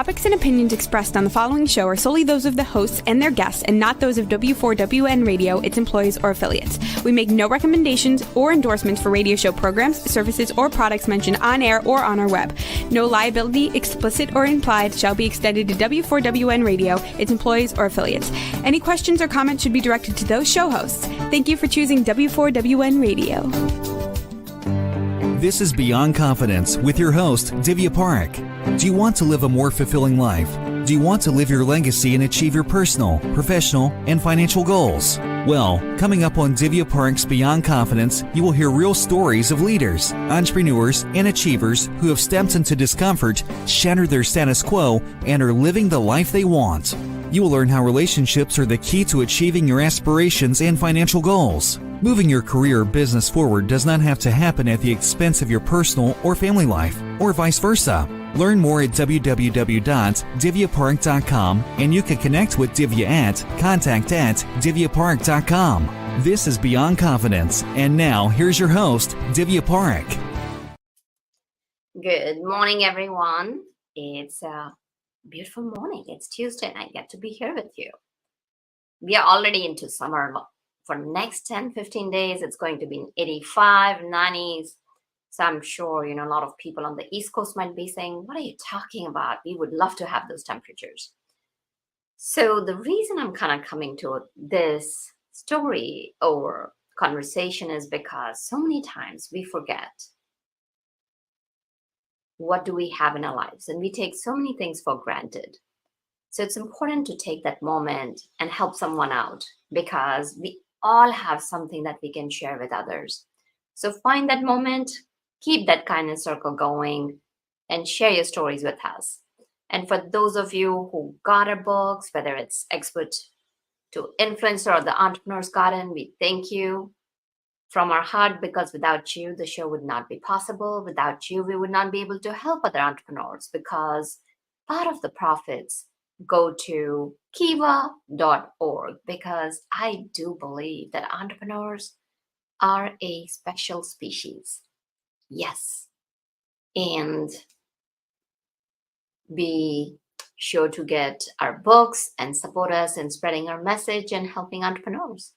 topics and opinions expressed on the following show are solely those of the hosts and their guests and not those of W4WN Radio, its employees, or affiliates. We make no recommendations or endorsements for radio show programs, services, or products mentioned on air or on our web. No liability, explicit or implied, shall be extended to W4WN Radio, its employees, or affiliates. Any questions or comments should be directed to those show hosts. Thank you for choosing W4WN Radio. This is Beyond Confidence with your host, Divya Parekh. Do you want to live a more fulfilling life? Do you want to live your legacy and achieve your personal, professional, and financial goals? Well, coming up on Divya Parekh's Beyond Confidence, you will hear real stories of leaders, entrepreneurs, and achievers who have stepped into discomfort, shattered their status quo, and are living the life they want. You will learn how relationships are the key to achieving your aspirations and financial goals. Moving your career or business forward does not have to happen at the expense of your personal or family life, or vice versa. Learn more at www.divyaparekh.com, and you can connect with Divya at contact@divyaparekh.com. This is Beyond Confidence, and now here's your host, Divya Parekh. Good morning, everyone. It's a beautiful morning. It's Tuesday, and I get to be here with you. We are already into summer. For next 10, 15 days, it's going to be in 85, 90s. So I'm sure, a lot of people on the East Coast might be saying, what are you talking about? We would love to have those temperatures. So the reason I'm kind of coming to this story or conversation is because so many times we forget what do we have in our lives, and we take so many things for granted. So it's important to take that moment and help someone out, because we all have something that we can share with others. So find that moment, keep that kindness circle going, and share your stories with us. And for those of you who got our books, whether it's Expert to Influencer or the Entrepreneur's Garden, we thank you from our heart, because without you, the show would not be possible. Without you, we would not be able to help other entrepreneurs, because part of the profits go to kiva.org, because I do believe that entrepreneurs are a special species. Yes. And be sure to get our books and support us in spreading our message and helping entrepreneurs.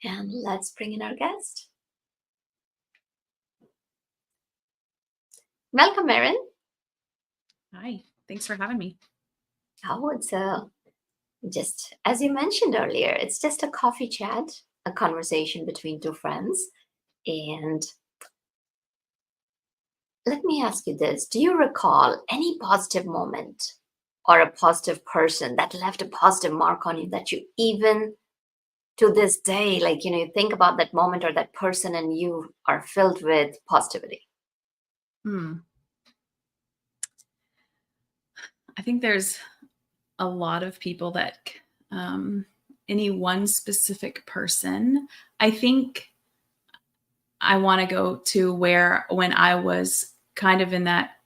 And let's bring in our guest. Welcome, Erin. Hi, thanks for having me. Oh, it's just, as you mentioned earlier, it's just a coffee chat, a conversation between two friends. And let me ask you this. Do you recall any positive moment or a positive person that left a positive mark on you that you even to this day, you think about that moment or that person and you are filled with positivity? I think there's a lot of people that any one specific person. I think I want to go to where when I was kind of in that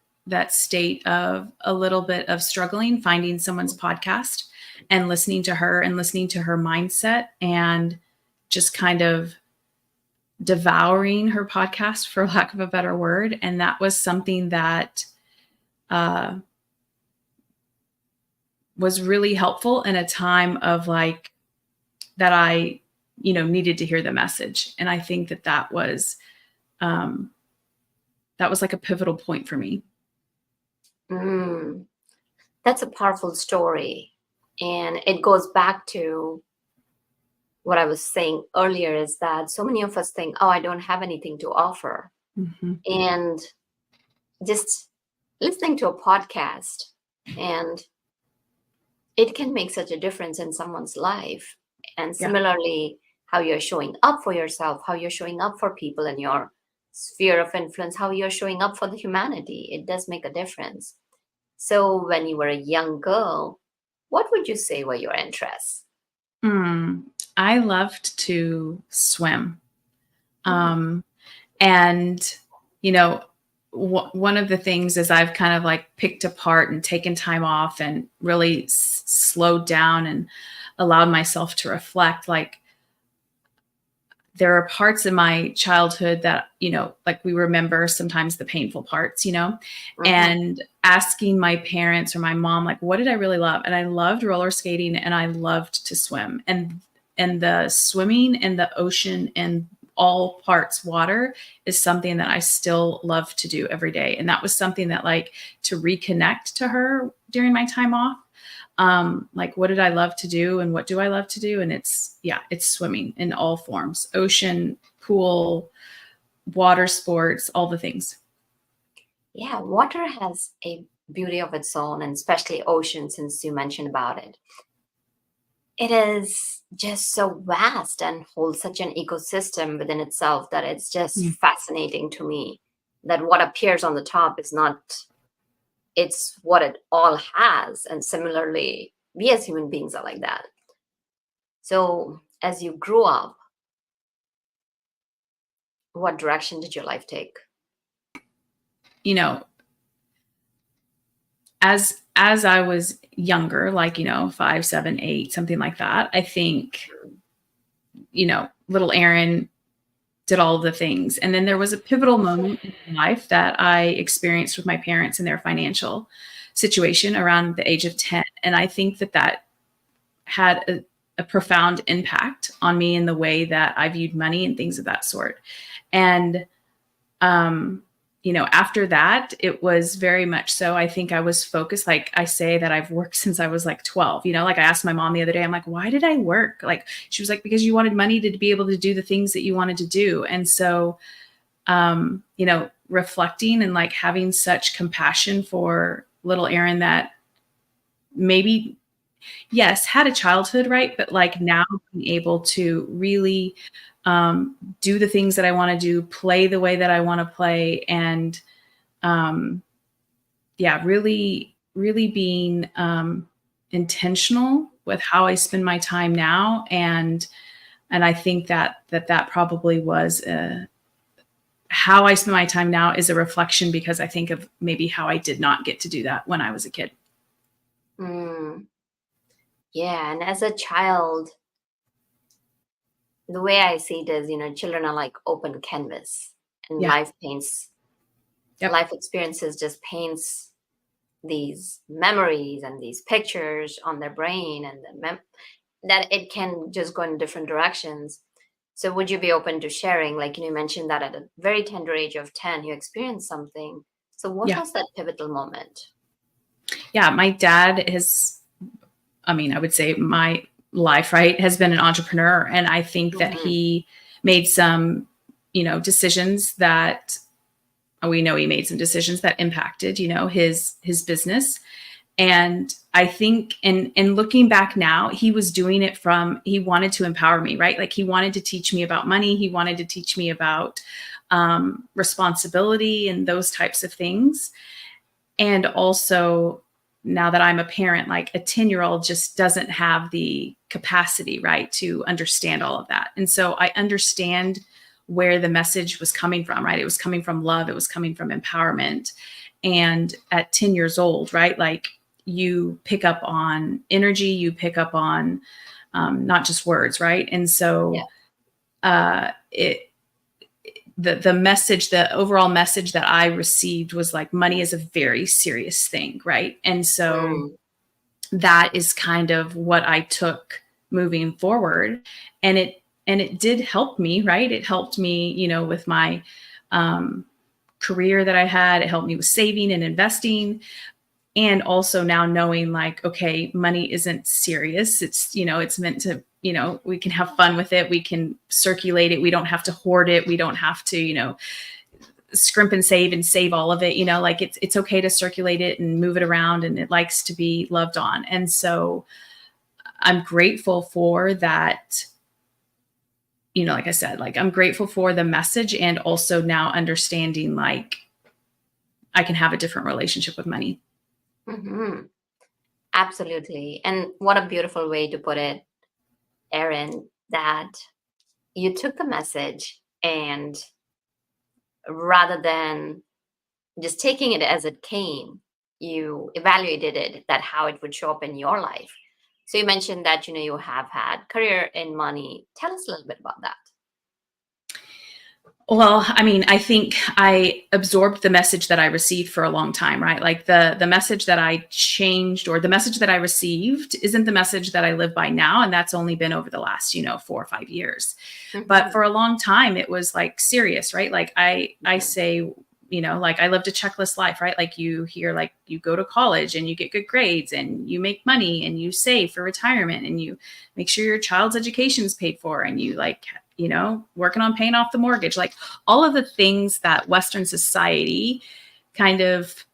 state of a little bit of struggling, finding someone's podcast and listening to her mindset and just kind of devouring her podcast, for lack of a better word. And that was something that was really helpful in a time of that I, needed to hear the message. And I think that was like a pivotal point for me. That's a powerful story. And it goes back to what I was saying earlier, is that so many of us think, oh, I don't have anything to offer. Mm-hmm. And just listening to a podcast, and it can make such a difference in someone's life. And similarly, how you're showing up for yourself, how you're showing up for people in your sphere of influence, how you're showing up for the humanity, it does make a difference. So when you were a young girl, what would you say were your interests? I loved to swim. And, one of the things is I've kind of picked apart and taken time off and really slowed down and allowed myself to reflect. there are parts of my childhood that, like we remember sometimes the painful parts, and asking my parents or my mom, like, what did I really love? And I loved roller skating and I loved to swim, and the swimming and the ocean and all parts water is something that I still love to do every day. And that was something that, like, to reconnect to her during my time off. Like, what did I love to do and what do I love to do? And it's swimming in all forms, ocean, pool, water sports, all the things. Yeah, water has a beauty of its own, and especially ocean, since you mentioned about it. It is just so vast and holds such an ecosystem within itself that it's just fascinating to me that what appears on the top is not, it's what it all has. And similarly, we as human beings are like that. So as you grew up, what direction did your life take? As I was younger, like, 5, 7, 8, something like that, I think, little Erin did all of the things. And then there was a pivotal moment in life that I experienced with my parents and their financial situation around the age of 10. And I think that had a profound impact on me in the way that I viewed money and things of that sort. And, after that, it was very much so, I think I was focused. Like I say that I've worked since I was like 12, like I asked my mom the other day, I'm like, why did I work? Like, she was like, because you wanted money to be able to do the things that you wanted to do. And so, reflecting and like having such compassion for little Erin that maybe, yes, had a childhood, right? But like now being able to really do the things that I want to do, play the way that I want to play, and really, really being intentional with how I spend my time now. And I think that probably was how I spend my time now is a reflection, because I think of maybe how I did not get to do that when I was a kid. Yeah, and as a child, the way I see it is, children are like open canvas, and life paints, life experiences just paints these memories and these pictures on their brain, and that it can just go in different directions. So would you be open to sharing, like, you mentioned that at a very tender age of 10, you experienced something. So what was that pivotal moment? Yeah, my dad I would say my life, right, has been an entrepreneur. And I think that he made some, decisions that we know he made some decisions that impacted, his business. And I think in looking back now, he was doing it he wanted to empower me, right? Like he wanted to teach me about money. He wanted to teach me about responsibility and those types of things. And also, now that I'm a parent, like a 10-year-old just doesn't have the capacity, right, to understand all of that. And so I understand where the message was coming from, right? It was coming from love. It was coming from empowerment. And at 10 years old, right, like you pick up on energy, you pick up on not just words, right? And so the message, the overall message that I received was like, money is a very serious thing, right? And so that is kind of what I took moving forward. And it did help me, right? It helped me, with my career that I had. It helped me with saving and investing. And also now knowing like, okay, money isn't serious. It's, it's meant to, we can have fun with it. We can circulate it. We don't have to hoard it. We don't have to, scrimp and save all of it. Like it's okay to circulate it and move it around, and it likes to be loved on. And so I'm grateful for that. Like I said, like I'm grateful for the message, and also now understanding like I can have a different relationship with money. Absolutely. And what a beautiful way to put it, Erin, that you took the message, and rather than just taking it as it came, you evaluated it, that how it would show up in your life. So you mentioned that, you have had career in money. Tell us a little bit about that. Well, I mean, I think I absorbed the message that I received for a long time, right? Like the message that I changed or the message that I received isn't the message that I live by now. And that's only been over the last, 4 or 5 years. But for a long time, it was like serious, right? Like I say, like I lived a checklist life, right? Like you hear, like you go to college and you get good grades and you make money and you save for retirement and you make sure your child's education is paid for and you like, working on paying off the mortgage, like all of the things that Western society kind of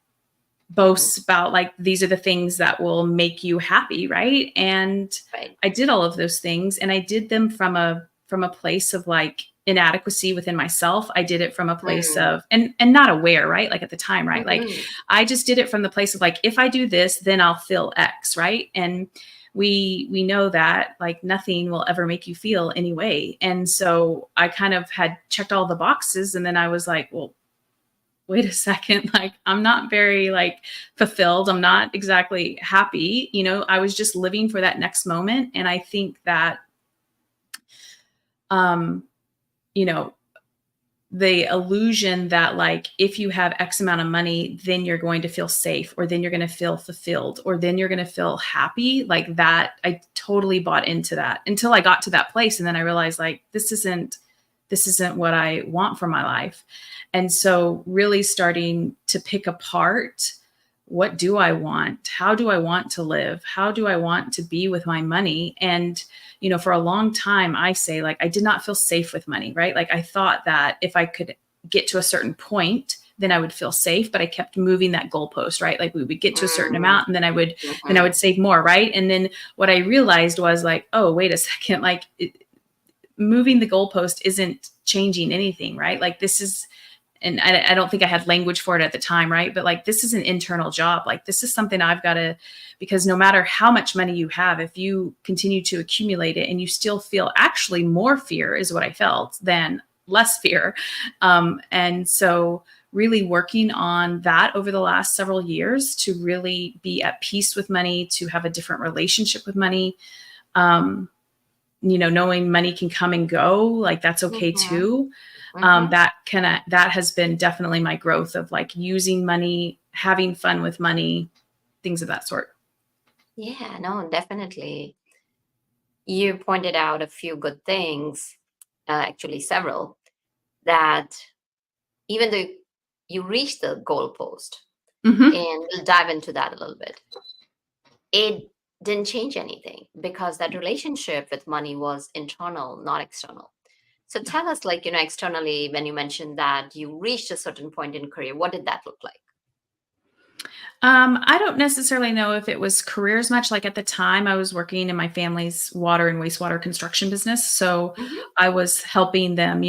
boasts about, like these are the things that will make you happy, right? And Right. I did all of those things, and I did them from a place of like inadequacy within myself. I did it from a place of and not aware, right? Like at the time, right? Like I just did it from the place of like, if I do this, then I'll feel X, right? And we know that like nothing will ever make you feel any way. And so I kind of had checked all the boxes, and then I was like, well, wait a second, like I'm not very like fulfilled. I'm not exactly happy. I was just living for that next moment. And I think that, you know, the illusion that like, if you have X amount of money, then you're going to feel safe, or then you're going to feel fulfilled, or then you're going to feel happy, like that. I totally bought into that until I got to that place. And then I realized like, this isn't what I want for my life. And so really starting to pick apart, what do I want? How do I want to live? How do I want to be with my money? And, for a long time, I say like, I did not feel safe with money, right? Like I thought that if I could get to a certain point, then I would feel safe, but I kept moving that goalpost, right? Like we would get to a certain amount and then I would save more. Right. And then what I realized was like, oh, wait a second, like moving the goalpost isn't changing anything, right? Like this is, and I don't think I had language for it at the time, right? But like, this is an internal job. Like this is something I've got to, because no matter how much money you have, if you continue to accumulate it and you still feel actually more fear is what I felt than less fear. And so really working on that over the last several years to really be at peace with money, to have a different relationship with money, knowing money can come and go, like that's okay too. That has been definitely my growth of like using money, having fun with money, things of that sort. Yeah, no, definitely. You pointed out a few good things, actually several, that even though you reached the goalpost, and we'll dive into that a little bit, it didn't change anything because that relationship with money was internal, not external. So tell us, like, externally, when you mentioned that you reached a certain point in career, what did that look like? I don't necessarily know if it was career as much. Like at the time I was working in my family's water and wastewater construction business. So I was helping them,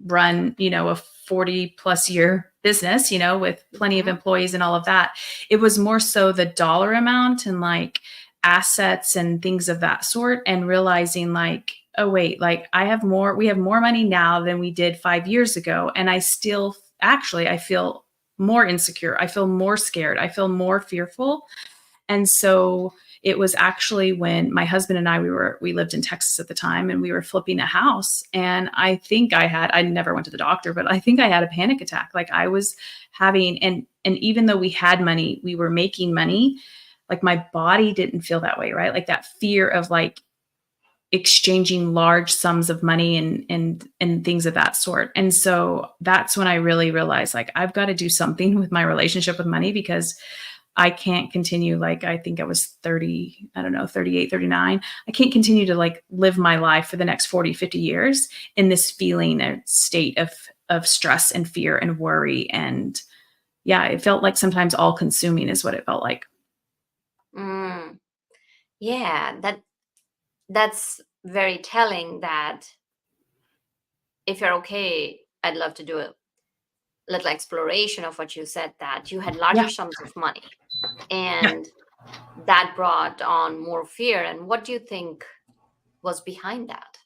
run, a 40 plus year business, with plenty of employees and all of that. It was more so the dollar amount and like assets and things of that sort, and realizing like, oh wait, like we have more money now than we did 5 years ago. And I still I feel more insecure. I feel more scared. I feel more fearful. And so it was actually when my husband and I, we lived in Texas at the time, and we were flipping a house. And I think I never went to the doctor, but I think I had a panic attack. Like I was having, and even though we had money, we were making money, like my body didn't feel that way, right? Like that fear of like exchanging large sums of money and things of that sort. And so that's when I really realized like, I've got to do something with my relationship with money, because I can't continue. Like, I think I was 30, 38, 39. I can't continue to like live my life for the next 40, 50 years in this feeling and state of stress and fear and worry. And yeah, it felt like sometimes all consuming is what it felt like. Yeah, that's very telling. That if you're okay, I'd love to do a little exploration of what you said, that you had larger sums of money and that brought on more fear. And what do you think was behind that?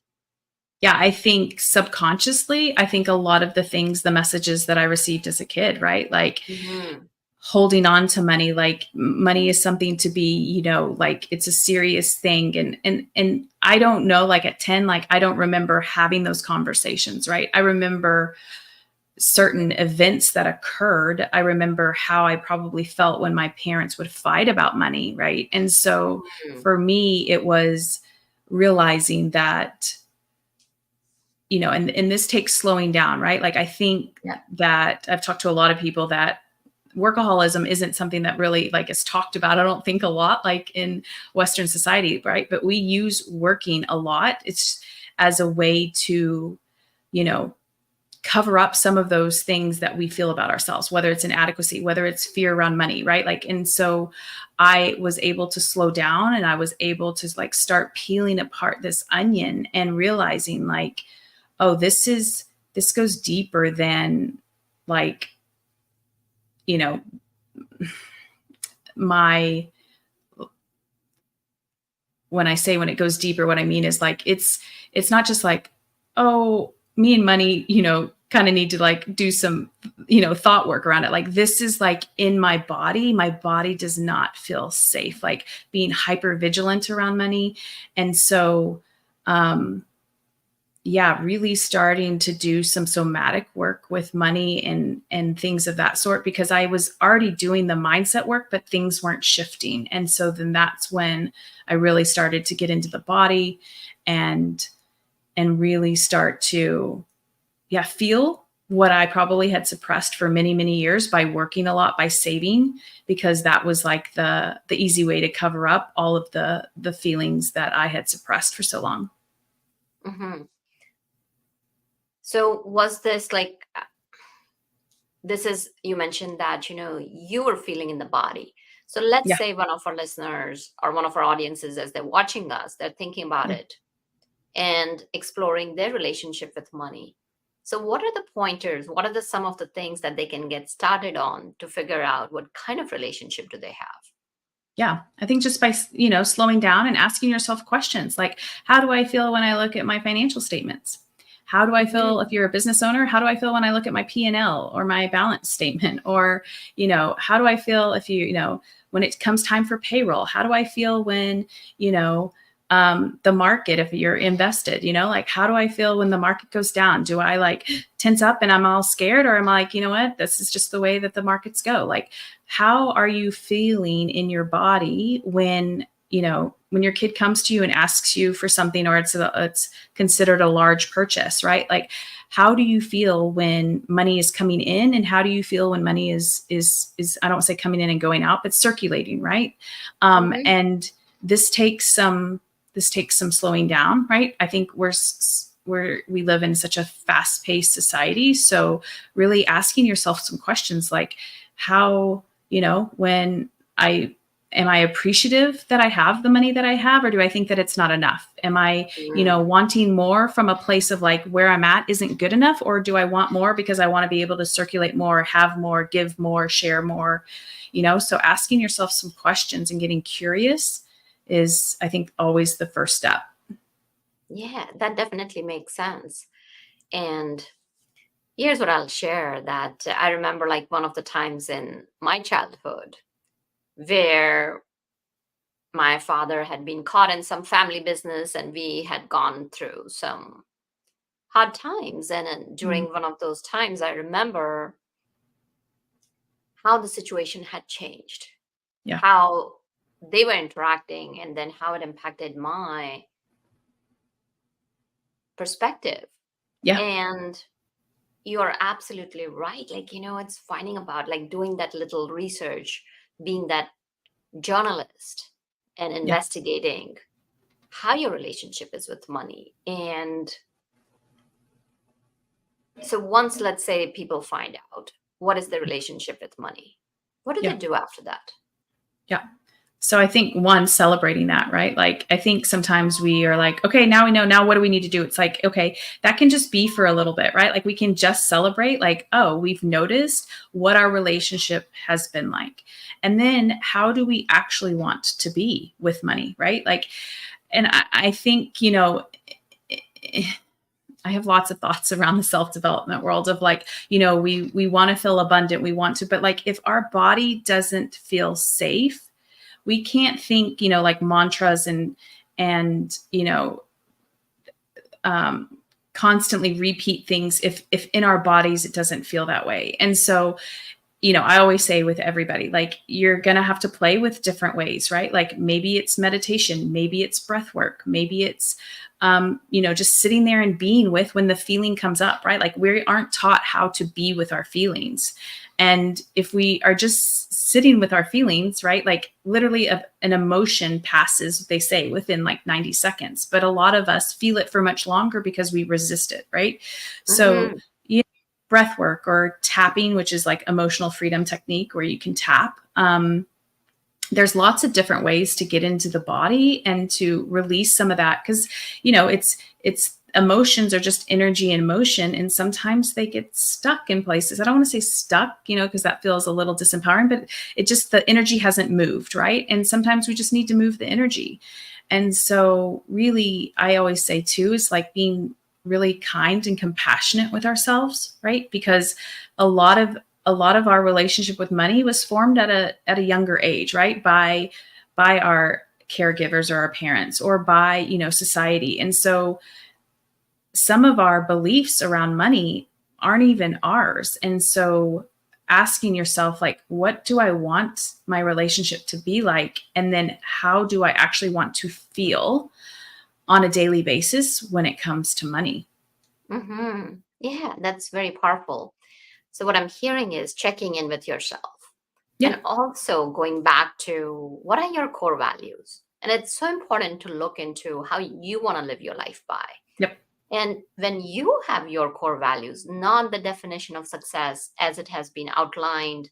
Yeah, I think subconsciously, I think a lot of the things, the messages that I received as a kid, right? Like holding on to money, like money is something to be, like it's a serious thing. And I don't know, like at 10, like I don't remember having those conversations, right? I remember certain events that occurred. I remember how I probably felt when my parents would fight about money, right? And so for me, it was realizing that, and this takes slowing down, right? Like I think that I've talked to a lot of people that workaholism isn't something that really like is talked about. I don't think a lot like in Western society, right? But we use working a lot. It's as a way to, cover up some of those things that we feel about ourselves, whether it's inadequacy, whether it's fear around money, right? Like, and so I was able to slow down and I was able to like start peeling apart this onion and realizing like, oh, this goes deeper than like, when I say when it goes deeper, what I mean is like, it's not just like, oh, me and money, kind of need to like do some, thought work around it. Like this is like in my body does not feel safe, like being hyper vigilant around money. And so, really starting to do some somatic work with money and things of that sort, because I was already doing the mindset work, but things weren't shifting. And so then that's when I really started to get into the body and really start to, feel what I probably had suppressed for many, many years by working a lot, by saving, because that was like the easy way to cover up all of the feelings that I had suppressed for so long. Mm-hmm. So was this like, you mentioned that, you were feeling in the body. So let's say one of our listeners or one of our audiences, as they're watching us, they're thinking about it and exploring their relationship with money. So what are the pointers? What are some of the things that they can get started on to figure out what kind of relationship do they have? Yeah, I think just by, slowing down and asking yourself questions like, how do I feel when I look at my financial statements? How do I feel if you're a business owner? How do I feel when I look at my P&L or my balance statement? Or, how do I feel if when it comes time for payroll? How do I feel when, the market, if you're invested, like, how do I feel when the market goes down? Do I like tense up and I'm all scared? Or am I like, what, this is just the way that the markets go? Like, how are you feeling in your body when your kid comes to you and asks you for something, or it's considered a large purchase, right? Like, how do you feel when money is coming in, and how do you feel when money is I don't say coming in and going out, but circulating, right? And this takes some slowing down, right? I think we live in such a fast-paced society, so really asking yourself some questions like, how, when am I appreciative that I have the money that I have, or do I think that it's not enough? Am I, wanting more from a place of like where I'm at isn't good enough, or do I want more because I want to be able to circulate more, have more, give more, share more, So asking yourself some questions and getting curious is, I think, always the first step. Yeah, that definitely makes sense. And here's what I'll share, that I remember like one of the times in my childhood where my father had been caught in some family business and we had gone through some hard times. And during one of those times, I remember how the situation had changed, how they were interacting, and then how it impacted my perspective. Yeah. And you're absolutely right. Like, it's finding about like doing that little research, being that journalist and investigating how your relationship is with money. And so once, let's say, people find out what is the relationship with money, what do they do after that? Yeah. So I think one, celebrating that, right? Like, I think sometimes we are like, okay, now we know, now what do we need to do? It's like, okay, that can just be for a little bit, right? Like we can just celebrate like, oh, we've noticed what our relationship has been like. And then how do we actually want to be with money, right? Like, and I think, I have lots of thoughts around the self-development world of like, we want to feel abundant. We want to, but like, if our body doesn't feel safe, we can't think, like mantras and and, constantly repeat things if in our bodies it doesn't feel that way. And so, I always say with everybody, like, you're going to have to play with different ways, right? Like, maybe it's meditation, maybe it's breath work, maybe it's, just sitting there and being with when the feeling comes up, right? Like, we aren't taught how to be with our feelings. And if we are just sitting with our feelings, right? Like, literally an emotion passes, they say, within like 90 seconds, but a lot of us feel it for much longer because we resist it, right? So, breath work or tapping, which is like emotional freedom technique where you can tap. There's lots of different ways to get into the body and to release some of that. Cause it's emotions are just energy and motion. And sometimes they get stuck in places. I don't want to say stuck, cause that feels a little disempowering, but it just, the energy hasn't moved. Right. And sometimes we just need to move the energy. And so really, I always say too, is like being really kind and compassionate with ourselves, right? Because a lot of our relationship with money was formed at a younger age, right? By our caregivers or our parents or by, society. And so some of our beliefs around money aren't even ours. And so asking yourself, like, what do I want my relationship to be like? And then how do I actually want to feel on a daily basis when it comes to money? Yeah, that's very powerful. So what I'm hearing is checking in with yourself, Yeah. and also going back to what are your core values. And it's so important to look into how you want to live your life by. Yep. And when you have your core values, not the definition of success as it has been outlined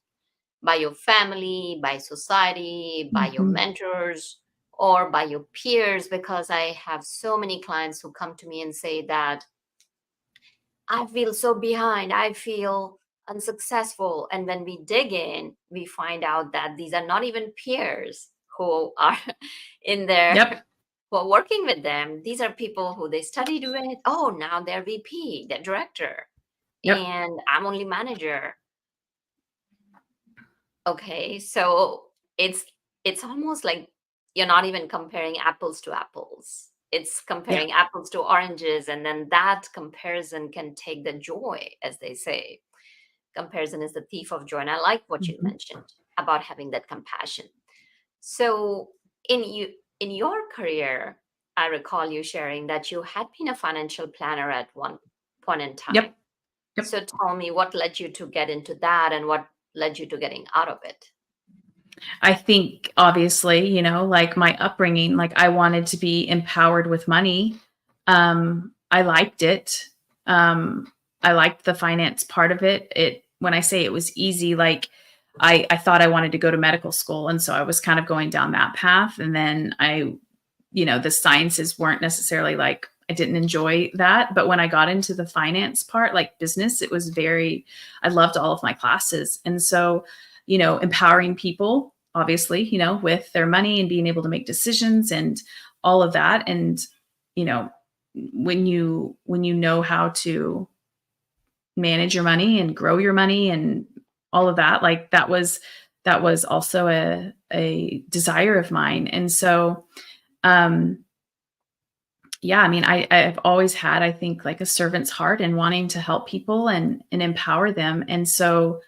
by your family, by society, by your mentors, or by your peers, because I have so many clients who come to me and say that I feel so behind, I feel unsuccessful. And when we dig in, we find out that these are not even peers who are in there, Yep. who are working with them. These are people who they studied with. Oh, now they're VP, they're director, Yep. and I'm only manager. Okay, so it's almost like you're not even comparing apples to apples. It's Yeah. comparing apples to oranges, and then that comparison can take the joy, as they say. Comparison is the thief of joy. And I like what you mentioned about having that compassion. So in your career, I recall you sharing that you had been a financial planner at one point in time. Yep. Yep. So tell me, what led you to get into that and what led you to getting out of it? I think obviously, like my upbringing, like I wanted to be empowered with money. I liked it. I liked the finance part of it. When I say it was easy, like I thought I wanted to go to medical school. And so I was kind of going down that path. And then the sciences weren't necessarily like, I didn't enjoy that. But when I got into the finance part, like business, I loved all of my classes. And so, empowering people, obviously, with their money and being able to make decisions and all of that. And, when you know how to manage your money and grow your money and all of that, like that was also a desire of mine. And so, yeah, I mean, I've always had, I think, like a servant's heart and wanting to help people and empower them. And so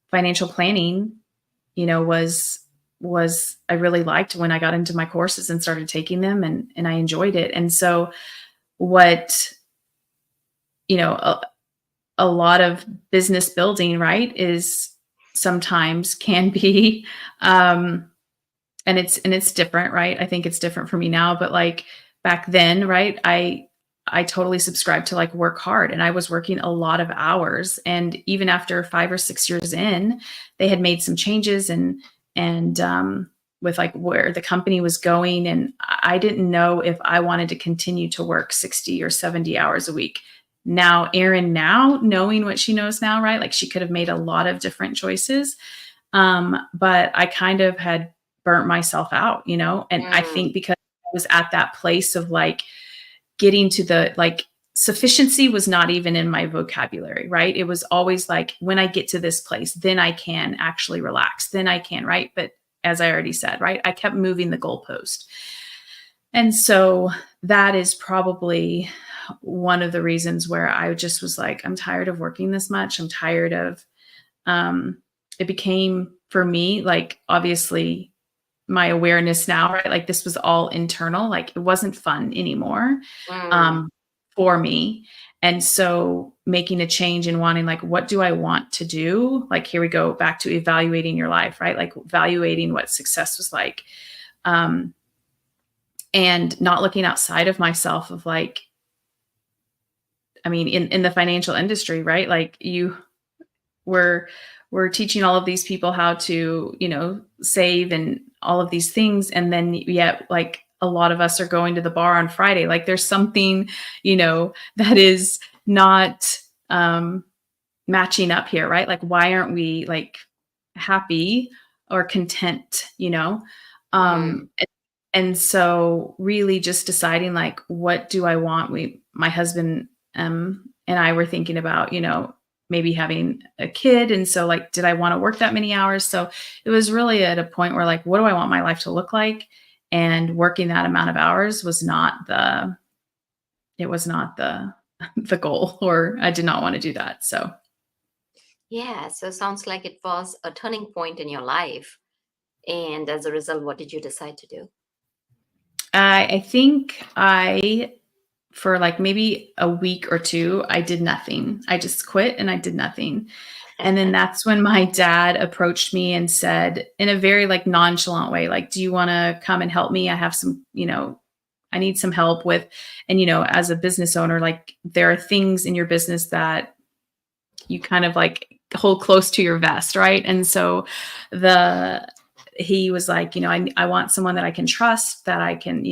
financial planning, was I really liked when I got into my courses and started taking them, and I enjoyed it. And so what, a lot of business building, right, is sometimes can be, and it's different, right? I think it's different for me now, but like back then, right, I totally subscribed to like work hard, and I was working a lot of hours. And even after 5 or 6 years in, they had made some changes and with like where the company was going. And I didn't know if I wanted to continue to work 60 or 70 hours a week. Now, Erin, now knowing what she knows now, right? Like she could have made a lot of different choices. But I kind of had burnt myself out, and I think because I was at that place of like getting to the like sufficiency was not even in my vocabulary, right? It was always like, when I get to this place, then I can actually relax, then I can, right? But as I already said, right, I kept moving the goalpost. And so that is probably one of the reasons where I just was like, I'm tired of working this much. I'm tired of, it became for me, like, obviously my awareness now, right? Like, this was all internal, like it wasn't fun anymore, Mm, um, for me. And so making a change and wanting, like, what do I want to do? Like, here we go back to evaluating your life, right? Like evaluating what success was like. Um, and not looking outside of myself of like, I mean, in the financial industry, right? Like we're we're teaching all of these people how to, save and all of these things. And then yet, like, a lot of us are going to the bar on Friday. Like, there's something, that is not um matching up here, right? Like, why aren't we like happy or content, mm, um and so really just deciding, like, what do I want? My husband and I were thinking about, maybe having a kid. And so, like, did I want to work that many hours? So it was really at a point where, like, what do I want my life to look like? And working that amount of hours was not the the goal, or I did not want to do that. So yeah. So sounds like it was a turning point in your life. And as a result, what did you decide to do? I think for like maybe a week or two, I did nothing. I just quit and I did nothing. And then that's when my dad approached me and said, in a very like nonchalant way, like, do you want to come and help me? I have some, I need some help with, and, as a business owner, like, there are things in your business that you kind of like hold close to your vest, right? And so he was like, I want someone that I can trust, that I can,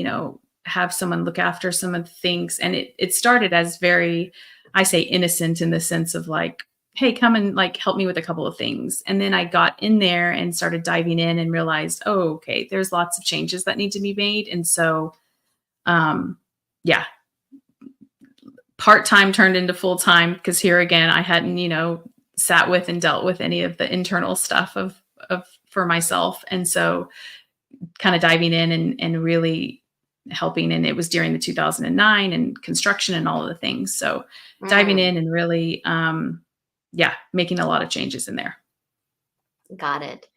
have someone look after some of the things. And it started as very, I say, innocent, in the sense of like, hey, come and like help me with a couple of things. And then I got in there and started diving in and realized, oh, okay, there's lots of changes that need to be made. And so, yeah, part-time turned into full-time, because here again, I hadn't, sat with and dealt with any of the internal stuff of for myself. And so kind of diving in and really helping. And it was during the 2009 and construction and all of the things. So diving Mm, in and really, making a lot of changes in there. got it.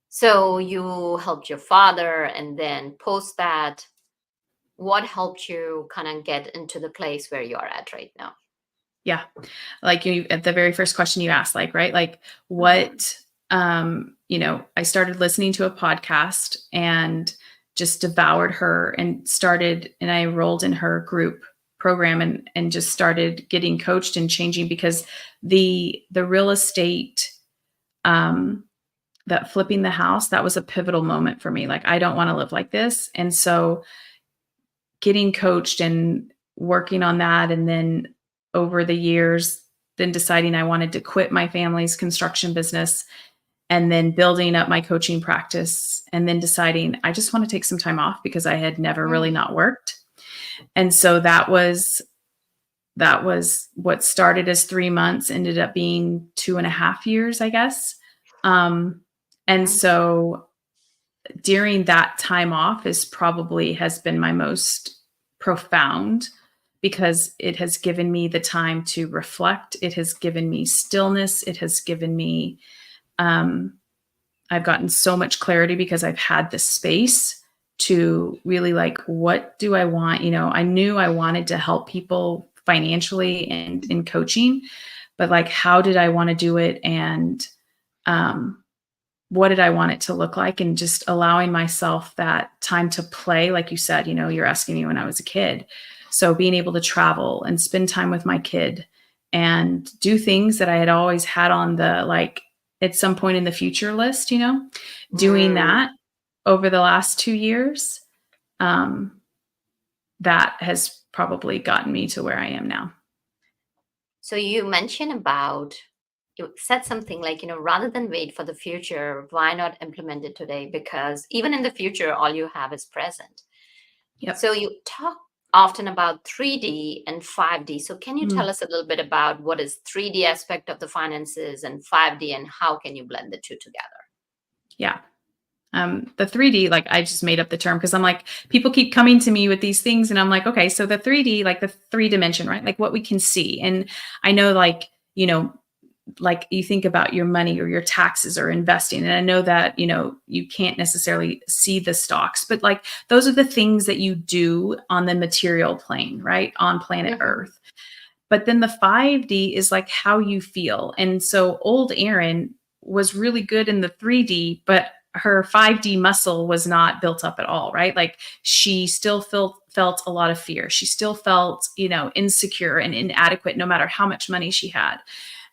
So you helped your father, and then post that, what helped you kind of get into the place where you are at right now? Yeah. Like, at the very first question you asked, like, right, like, Hmm. what, I started listening to a podcast and just devoured her, and I enrolled in her group program, and just started getting coached and changing, because the real estate, um, that flipping the house, that was a pivotal moment for me. Like, I don't want to live like this. And so getting coached and working on that, and then over the years, then deciding I wanted to quit my family's construction business, and then building up my coaching practice, and then deciding I just want to take some time off, because I had never really Mm, not worked. And so that was what started as 3 months, ended up being 2.5 years, I guess. Um, and mm, so during that time off has been my most profound, because it has given me the time to reflect. It has given me stillness. It has given me, um, I've gotten so much clarity, because I've had the space to really, like, what do I want? I knew I wanted to help people financially and in coaching, but like, how did I want to do it? And, um, what did I want it to look like? And just allowing myself that time to play. Like you said, you're asking me when I was a kid. So being able to travel and spend time with my kid and do things that I had always had on the, like, at some point in the future list, doing mm. that over the last 2 years, um, that has probably gotten me to where I am now. So you mentioned about, you said something like, rather than wait for the future, why not implement it today? Because even in the future, all you have is present. Yep. So you talk often about 3D and 5D. So can you tell Mm, us a little bit about what is 3D aspect of the finances and 5D, and how can you blend the two together? yeah. The 3D, like I just made up the term because I'm like, people keep coming to me with these things and I'm like, okay, so the 3D, like the 3 dimension, right? Like what we can see. And I know like, like you think about your money or your taxes or investing. And I know that, you can't necessarily see the stocks, but like those are the things that you do on the material plane, right? On planet Earth. But then the 5D is like how you feel. And so old Erin was really good in the 3D, but her 5D muscle was not built up at all, right? Like she still felt a lot of fear. She still felt, insecure and inadequate no matter how much money she had.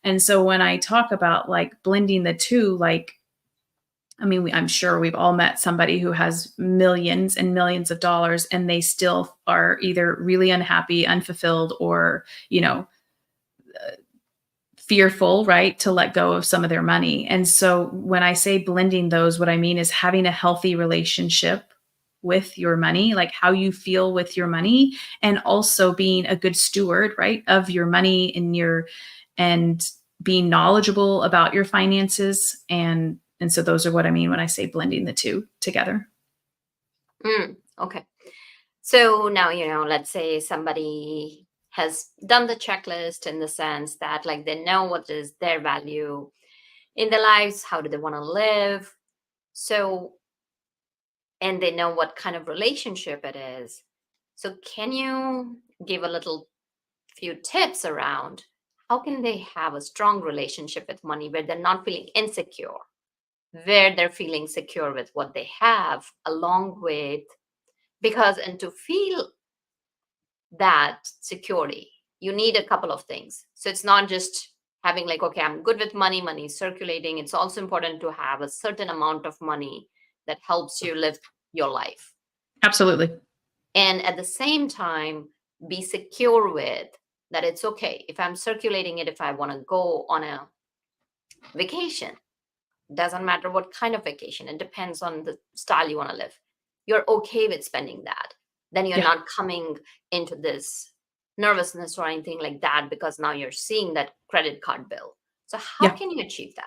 And so when I talk about like blending the two, like, I mean, I'm sure we've all met somebody who has millions and millions of dollars and they still are either really unhappy, unfulfilled, or, fearful, right, to let go of some of their money. And so when I say blending those, what I mean is having a healthy relationship with your money, like how you feel with your money, and also being a good steward, right, of your money and being knowledgeable about your finances. And so those are what I mean when I say blending the two together. Okay. So now, let's say somebody has done the checklist in the sense that like they know what is their value in their lives, how do they want to live. So, and they know what kind of relationship it is. So can you give a little few tips around how can they have a strong relationship with money where they're not feeling insecure, where they're feeling secure with what they have, along with, because, and to feel that security, you need a couple of things. So it's not just having like, okay, I'm good with money, money is circulating. It's also important to have a certain amount of money that helps you live your life. Absolutely. And at the same time, be secure with that it's okay if I'm circulating it, if I want to go on a vacation, doesn't matter what kind of vacation, it depends on the style you want to live. You're okay with spending that. Then you're not coming into this nervousness or anything like that because now you're seeing that credit card bill. So how can you achieve that?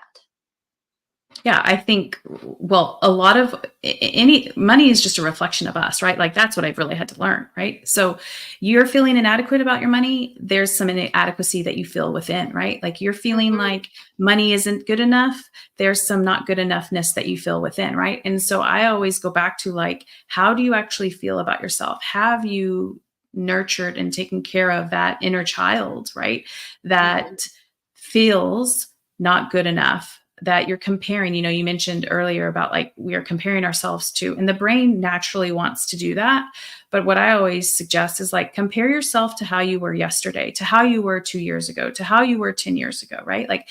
Yeah, I think, well, a lot of any money is just a reflection of us, right? Like that's what I've really had to learn, right? So you're feeling inadequate about your money. There's some inadequacy that you feel within, right? Like you're feeling like money isn't good enough. There's some not good enoughness that you feel within, right? And so I always go back to like, how do you actually feel about yourself? Have you nurtured and taken care of that inner child, right? That feels not good enough, that you're comparing, you mentioned earlier about like we are comparing ourselves to, and the brain naturally wants to do that. But what I always suggest is like compare yourself to how you were yesterday, to how you were 2 years ago, to how you were 10 years ago, right? Like,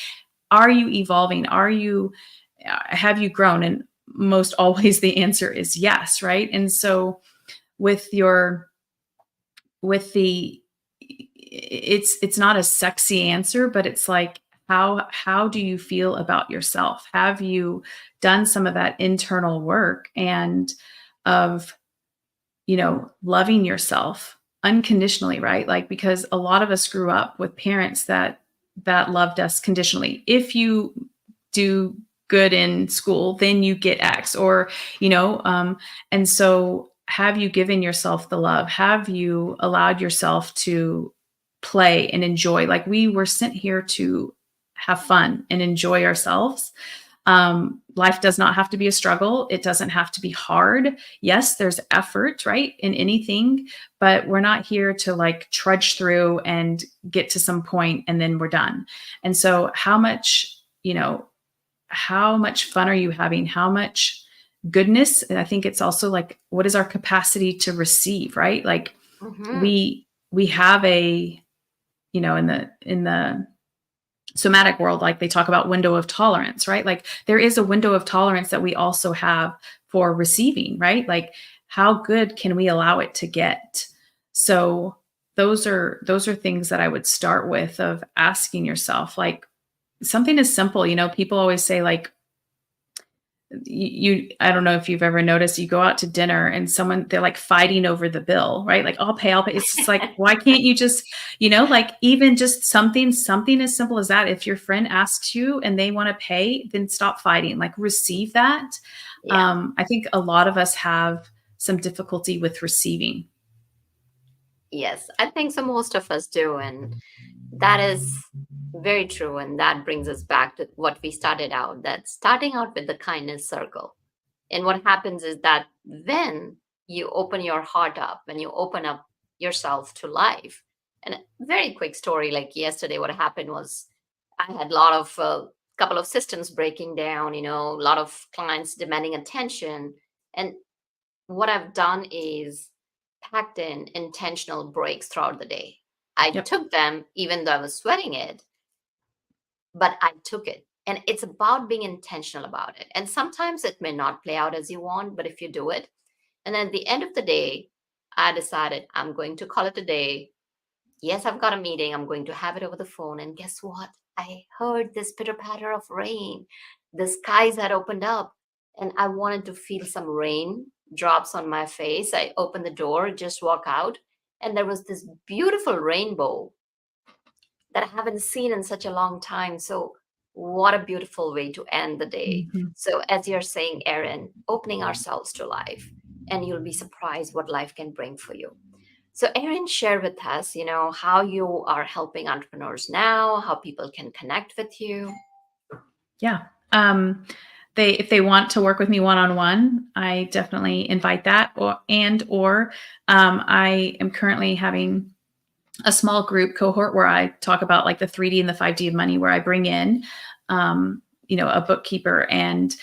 are you evolving? Have you grown? And most always the answer is yes, right? And so it's not a sexy answer, but it's like, how do you feel about yourself? Have you done some of that internal work and of, loving yourself unconditionally, right? Like, because a lot of us grew up with parents that loved us conditionally. If you do good in school, then you get X, or, and so have you given yourself the love? Have you allowed yourself to play and enjoy? Like, we were sent here to have fun and enjoy ourselves. Life does not have to be a struggle. It doesn't have to be hard. Yes, there's effort, right, in anything, but we're not here to like trudge through and get to some point and then we're done. And so how much fun are you having? How much goodness? And I think it's also like, what is our capacity to receive, right? Like we have a, in the somatic world, like they talk about window of tolerance, right? Like there is a window of tolerance that we also have for receiving, right? Like how good can we allow it to get? So those are things that I would start with, of asking yourself, like something as simple, people always say like, I don't know if you've ever noticed, you go out to dinner and they're like fighting over the bill, right? Like, I'll pay. It's just like, why can't you just, like even just something as simple as that. If your friend asks you and they want to pay, then stop fighting, like receive that. I think a lot of us have some difficulty with receiving. Yes, I think so. Most of us do. And that is very true. And that brings us back to what we started out, that starting out with the kindness circle. And what happens is that when you open your heart up and you open up yourself to life. And a very quick story, like yesterday, what happened was I had a lot of couple of systems breaking down, a lot of clients demanding attention. And what I've done is packed in intentional breaks throughout the day. I Yep. took them even though I was sweating it, but I took it. And it's about being intentional about it. And sometimes it may not play out as you want, but if you do it, and then at the end of the day, I decided I'm going to call it a day. Yes, I've got a meeting. I'm going to have it over the phone. And guess what? I heard this pitter patter of rain. The skies had opened up, and I wanted to feel some rain drops on my face. I opened the door, just walk out, and there was this beautiful rainbow that I haven't seen in such a long time. So, what a beautiful way to end the day. Mhm. So, as you're saying, Erin, opening ourselves to life, and you'll be surprised what life can bring for you. So, Erin, share with us, how you are helping entrepreneurs now, how people can connect with you. Yeah. If they want to work with me one-on-one, I definitely invite that. Or I am currently having a small group cohort where I talk about like the 3D and the 5D of money, where I bring in, a bookkeeper and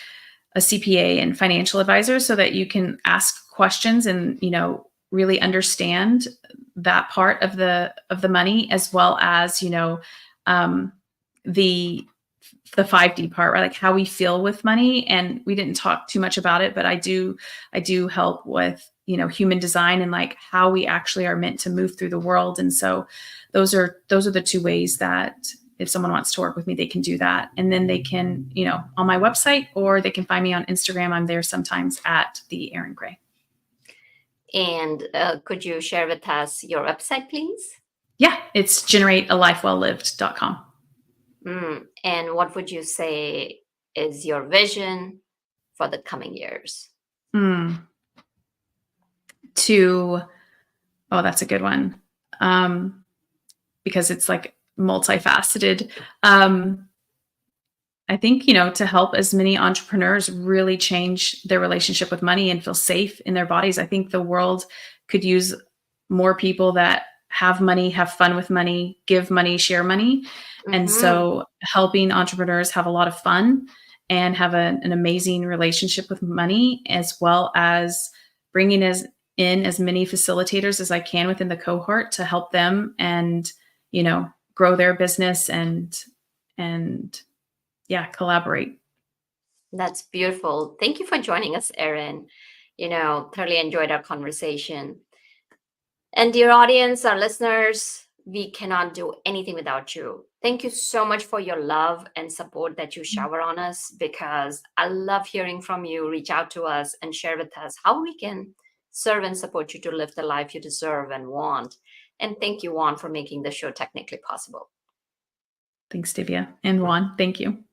a CPA and financial advisor, so that you can ask questions and, really understand that part of the money, as well as, the 5D part, right? Like how we feel with money. And we didn't talk too much about it, but I do help with, human design and like how we actually are meant to move through the world. And so those are the two ways that if someone wants to work with me, they can do that. And then they can, on my website, or they can find me on Instagram. I'm there sometimes at the Erin Gray. And could you share with us your website, please? Yeah, it's generatealifewelllived.com. And what would you say is your vision for the coming years? That's a good one. Because it's like multifaceted. I think, to help as many entrepreneurs really change their relationship with money and feel safe in their bodies. I think the world could use more people that have money, have fun with money, give money, share money. Mm-hmm. And so helping entrepreneurs have a lot of fun and have an amazing relationship with money, as well as bringing in as many facilitators as I can within the cohort to help them and, grow their business and collaborate. That's beautiful. Thank you for joining us, Erin. Thoroughly enjoyed our conversation. And dear audience, our listeners, we cannot do anything without you. Thank you so much for your love and support that you shower on us, because I love hearing from you. Reach out to us and share with us how we can serve and support you to live the life you deserve and want. And thank you, Juan, for making the show technically possible. Thanks, Divya. And Juan, thank you.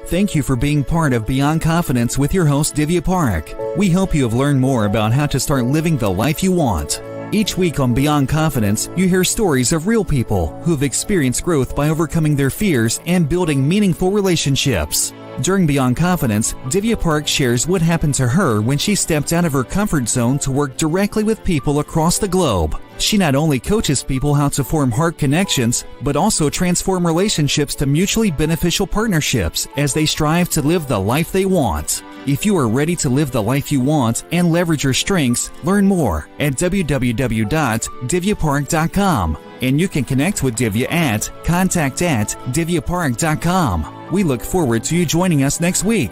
Thank you for being part of Beyond Confidence with your host, Divya Parekh. We hope you have learned more about how to start living the life you want. Each week on Beyond Confidence, you hear stories of real people who've experienced growth by overcoming their fears and building meaningful relationships. During Beyond Confidence, Divya Parekh shares what happened to her when she stepped out of her comfort zone to work directly with people across the globe. She not only coaches people how to form heart connections, but also transform relationships to mutually beneficial partnerships as they strive to live the life they want. If you are ready to live the life you want and leverage your strengths, learn more at www.divyaparekh.com. And you can connect with Divya at contact@divyaparekh.com. We look forward to you joining us next week.